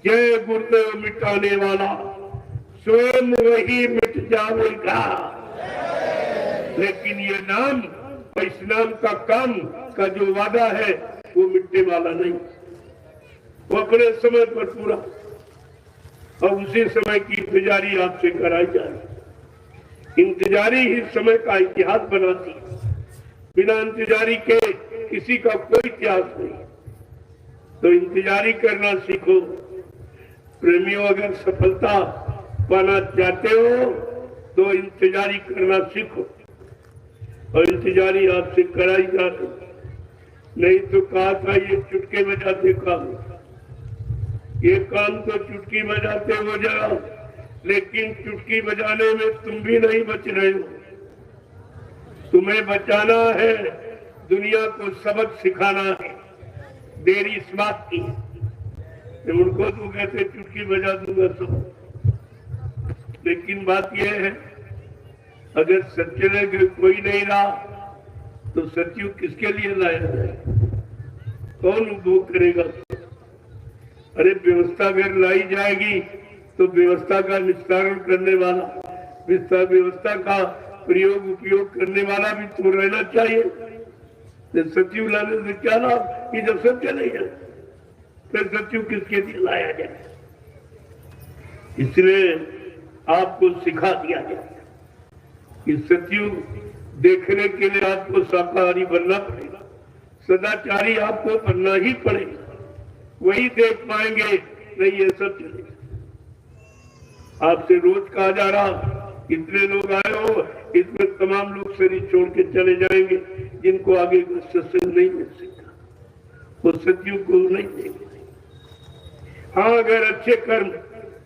जय गुरुदेव मिटाने वाला, स्वयं वही मिट जाएगा। लेकिन ये नाम और इस नाम का काम का जो वादा है वो मिटने वाला नहीं, वो अपने समय पर पूरा, और उसी समय की इंतजारी आपसे कराई जाए। इंतजारी ही समय का इतिहास बनाती है, बिना इंतजारी के किसी का कोई इतिहास नहीं। तो इंतजारी करना सीखो प्रेमियों। अगर सफलता पाना चाहते हो तो इंतजारी करना सीखो, और इंतजारी आपसे कराई जाती, नहीं तो कहा था ये चुटके बजाते काम, ये काम तो चुटकी बजाते हो जाओ, लेकिन चुटकी बजाने में तुम भी नहीं बच रहे हो। तुम्हें बचाना है, दुनिया को सबक सिखाना है। देरी इस बात की, उनको तो कहते चुटकी बजा दूंगा सब, लेकिन बात यह है अगर सच्चे में कोई नहीं रहा तो सत्यु किसके लिए लाया जाए, कौन उपभोग करेगा? अरे व्यवस्था अगर लाई जाएगी तो व्यवस्था का विस्तारण करने वाला, व्यवस्था का प्रयोग उपयोग करने वाला भी तो रहना चाहिए। सत्यु लाने से क्या लाभ कि जब सत्य नहीं है फिर सत्यु किसके लिए लाया जाए? इसलिए आपको सिखा दिया जाए कि सत्यु देखने के लिए आपको शाकाहारी बनना पड़ेगा, सदाचारी आपको बनना ही पड़ेगा, वही देख पाएंगे, नहीं ये सब चलेगा। आपसे रोज कहा जा रहा इतने लोग आए हो, इसमें तमाम लोग शरीर छोड़ के चले जाएंगे जिनको आगे सत्संग नहीं मिल सकता, वो सत्यु को नहीं देंगे। हाँ, अगर अच्छे कर्म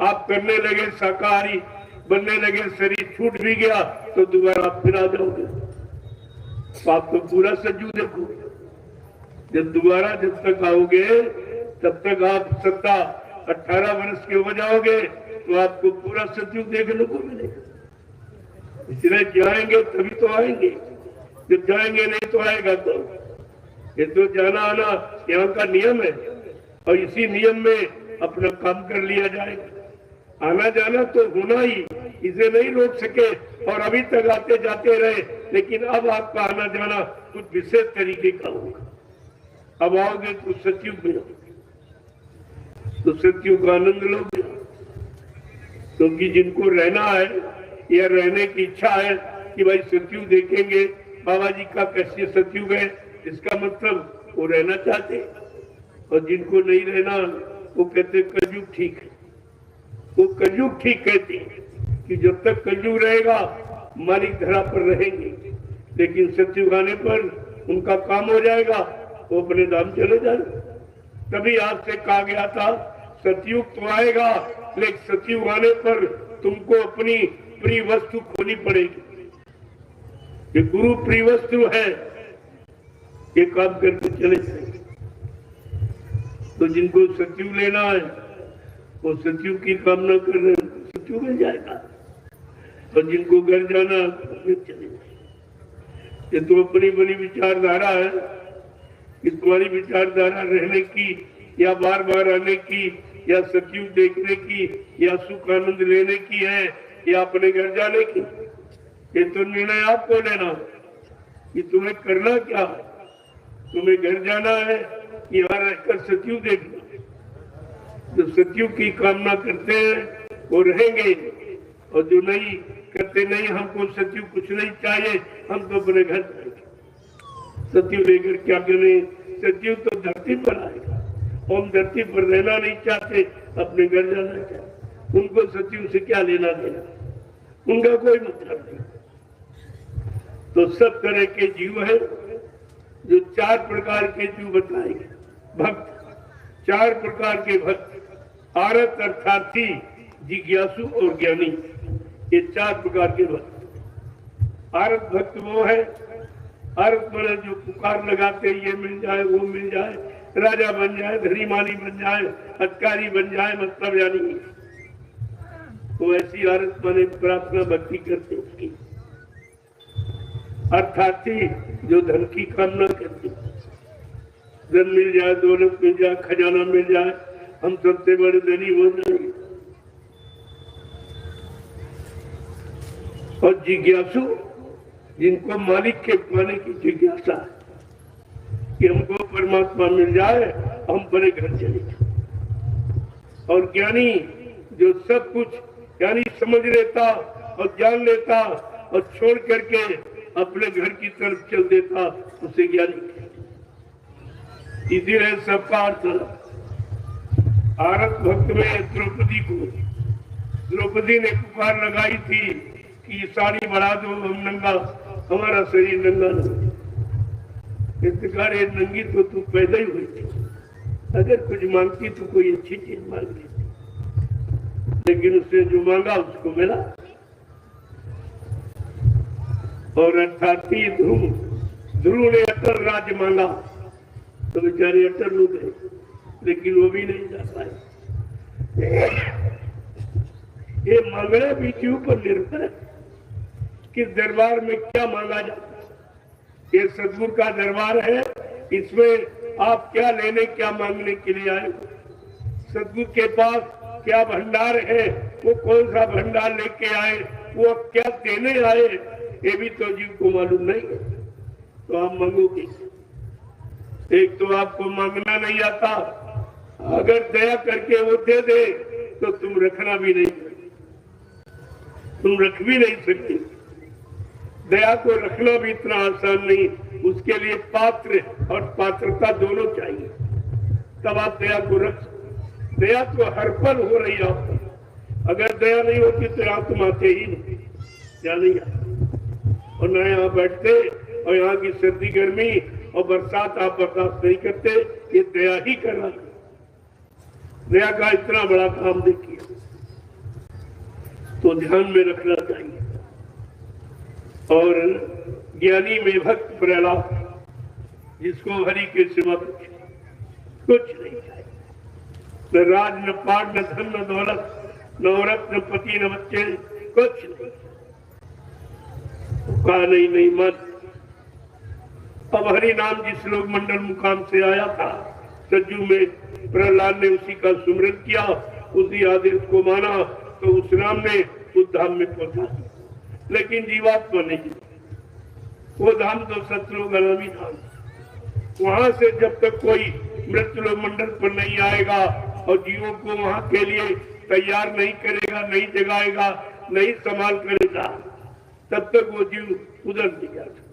आप करने लगे, शाकाहारी बनने लगे, शरीर छूट भी गया तो दोबारा आप फिर आ जाओगे। तो आपको पूरा सज्जू देखो, जब दोबारा जब तक आओगे तब तक आप 17-18 वर्ष के हो जाओगे तो आपको पूरा सज्जू देखने को मिलेगा। इसलिए जाएंगे तभी तो आएंगे, जब जाएंगे नहीं तो आएगा तो ये तो जाना आना यहाँ का नियम है, और इसी नियम में अपना काम कर लिया जाएगा। आना जाना तो होना ही, इसे नहीं रोक सके और अभी तक आते जाते रहे, लेकिन अब आपका आना जाना कुछ विशेष तरीके का होगा। अब आओगे तो सत्यु में, तो सत्यु का आनंद लोगे, क्योंकि जिनको रहना है या रहने की इच्छा है कि भाई सत्यु देखेंगे बाबा जी का कैसे सत्यु है, इसका मतलब वो रहना चाहते, और जिनको नहीं रहना वो कहते कलयुग ठीक है। वो कलयुग ठीक कहते हैं कि जब तक कलयुग रहेगा मालिक धरा पर रहेंगे, लेकिन सत्ययुग आने पर उनका काम हो जाएगा, वो अपने धाम चले जाएंगे। तभी आपसे कहा गया था सतयुग तो आएगा, लेकिन सतयुग आने पर तुमको अपनी प्रिय वस्तु खोनी पड़ेगी। ये गुरु प्रिय वस्तु है, ये काम करके चले जाएंगे। तो जिनको सतयुग लेना है वो सतयुग की कामना कर रहे हैं, सतयुग मिल जाएगा, और जिनको घर जाना चले जाएंगे। ये तो अपनी बड़ी विचारधारा है कि तुम्हारी विचारधारा रहने की या बार बार आने की या सतयुग देखने की या सुख आनंद लेने की है या अपने घर जाने की। ये तो निर्णय आपको लेना कि तुम्हें करना क्या, तुम्हें घर जाना है कि यहाँ रहकर सतयुग देखना। जो सतयुग की कामना करते हैं वो रहेंगे, और जो नहीं करते, नहीं हमको सतयुग कुछ नहीं चाहिए, हम तो अपने घर जाएंगे। सतयुग लेकर क्या करें? सतयुग तो धरती पर आएगा, हम धरती पर रहना नहीं चाहते, अपने घर जाना चाहते। उनको सतयुग से क्या लेना देना, उनका कोई मतलब नहीं। तो सब तरह के जीव है, जो 4 प्रकार के जीव बताएंगे भक्त, 4 प्रकार के भक्त, आरत अर्थार्थी, जिज्ञासु और ज्ञानी, ये 4 प्रकार के भक्त। आरत भक्त वो है, आरत वाले जो पुकार लगाते ये मिल जाए वो मिल जाए, राजा बन जाए, धनीमानी बन जाए, अधिकारी बन जाए, मतलब यानी तो ऐसी आरत माने प्रार्थना भक्ति करते उसकी। अर्थार्थी जो धन की कामना करते, धन मिल जाए, दौलत मिल जाए, खजाना मिल जाए, हम सबसे बड़े धनी हो जाएंगे। और जिज्ञासु जिनको मालिक के पाने की जिज्ञासा है कि हमको परमात्मा मिल जाए, हम बड़े घर चले जाए। और ज्ञानी जो सब कुछ ज्ञानी समझ लेता और जान लेता और छोड़ करके अपने घर की तरफ चल देता, उसे ज्ञानी कहते। इसीलिए सबका अर्थ आरत भक्त में द्रौपदी ने पुकार लगाई थी कि साड़ी बढ़ा दो, हम नंगा, हमारा शरीर नंगा नहीं। नंगी तो तू पैदा ही हुई थी, अगर कुछ मांगती तो कोई अच्छी चीज मांग लेती, लेकिन उसने जो मांगा उसको मिला। और अर्थात ध्रुव ने अटल राज्य मांगा तो बेचारे अटल हो गए, लेकिन वो भी नहीं जा पाए। ये मांगना भी के ऊपर निर्भर है कि दरबार में क्या मांगा जाता है। ये सदगुरु का दरबार है, इसमें आप क्या लेने क्या मांगने के लिए आए। सदगुरु के पास क्या भंडार है, वो कौन सा भंडार लेके आए, वो क्या देने आए, ये भी तो जीव को मालूम नहीं है। तो आप मांगोगे, एक तो आपको मांगना नहीं आता, अगर दया करके वो दे दे तो तुम रखना भी नहीं, तुम रख भी नहीं सकते। दया को रखना भी इतना आसान नहीं, उसके लिए पात्र और पात्रता दोनों चाहिए, तब आप दया को रख सकते। दया तो हर पल हो रही है, अगर दया नहीं होती तो यहाँ तुम आते ही नहीं, क्या नहीं आते। और न यहाँ बैठते, और यहाँ की सर्दी गर्मी और बरसात आप बर्दाश्त नहीं करते, ये दया ही करना। दया का इतना बड़ा काम देखिए, तो ध्यान में रखना चाहिए। और ज्ञानी में भक्त प्रहलाद, जिसको हरि के सिवा कुछ नहीं चाहिए, न राज, न पाट, न धन, न दौलत, न औरत, न पति, न बच्चे, कुछ नहीं। कहा नहीं मत। अब हरि नाम जिस लोक मंडल मुकाम से आया था सज्जू में, प्रहलाद ने उसी का सुमरन किया, उसी आदेश को माना, तो उस नाम ने उस धाम में पहुंचा। लेकिन जीवात्मा नहीं, वो धाम तो सतलोगामी धाम, वहां से जब तक कोई मृत्युलोक मंडल पर नहीं आएगा और जीवों को वहां के लिए तैयार नहीं करेगा, नहीं जगाएगा, नहीं संभाल करेगा, तब तक वो जीव उधर नहीं जाता।